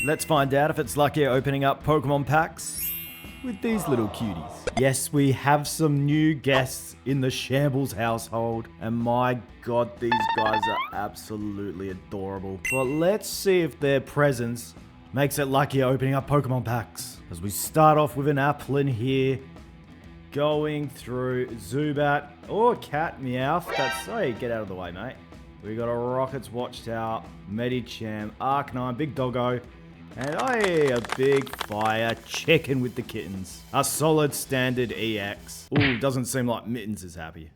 Let's find out if it's Luckier opening up Pokemon packs with these little cuties. Yes, we have some new guests in the Shambles household, and my god, these guys are absolutely adorable. But let's see if their presence makes it Luckier opening up Pokemon packs. As we start off with an Applin here, going through Zubat, or Cat Meowth. That's, hey, get out of the way, mate. We got a Rockets Watchtower, Medicham, Arcanine, Big Doggo, and a big fire chicken with the Kittens. A solid standard EX. Ooh, doesn't seem like Mittens is happy.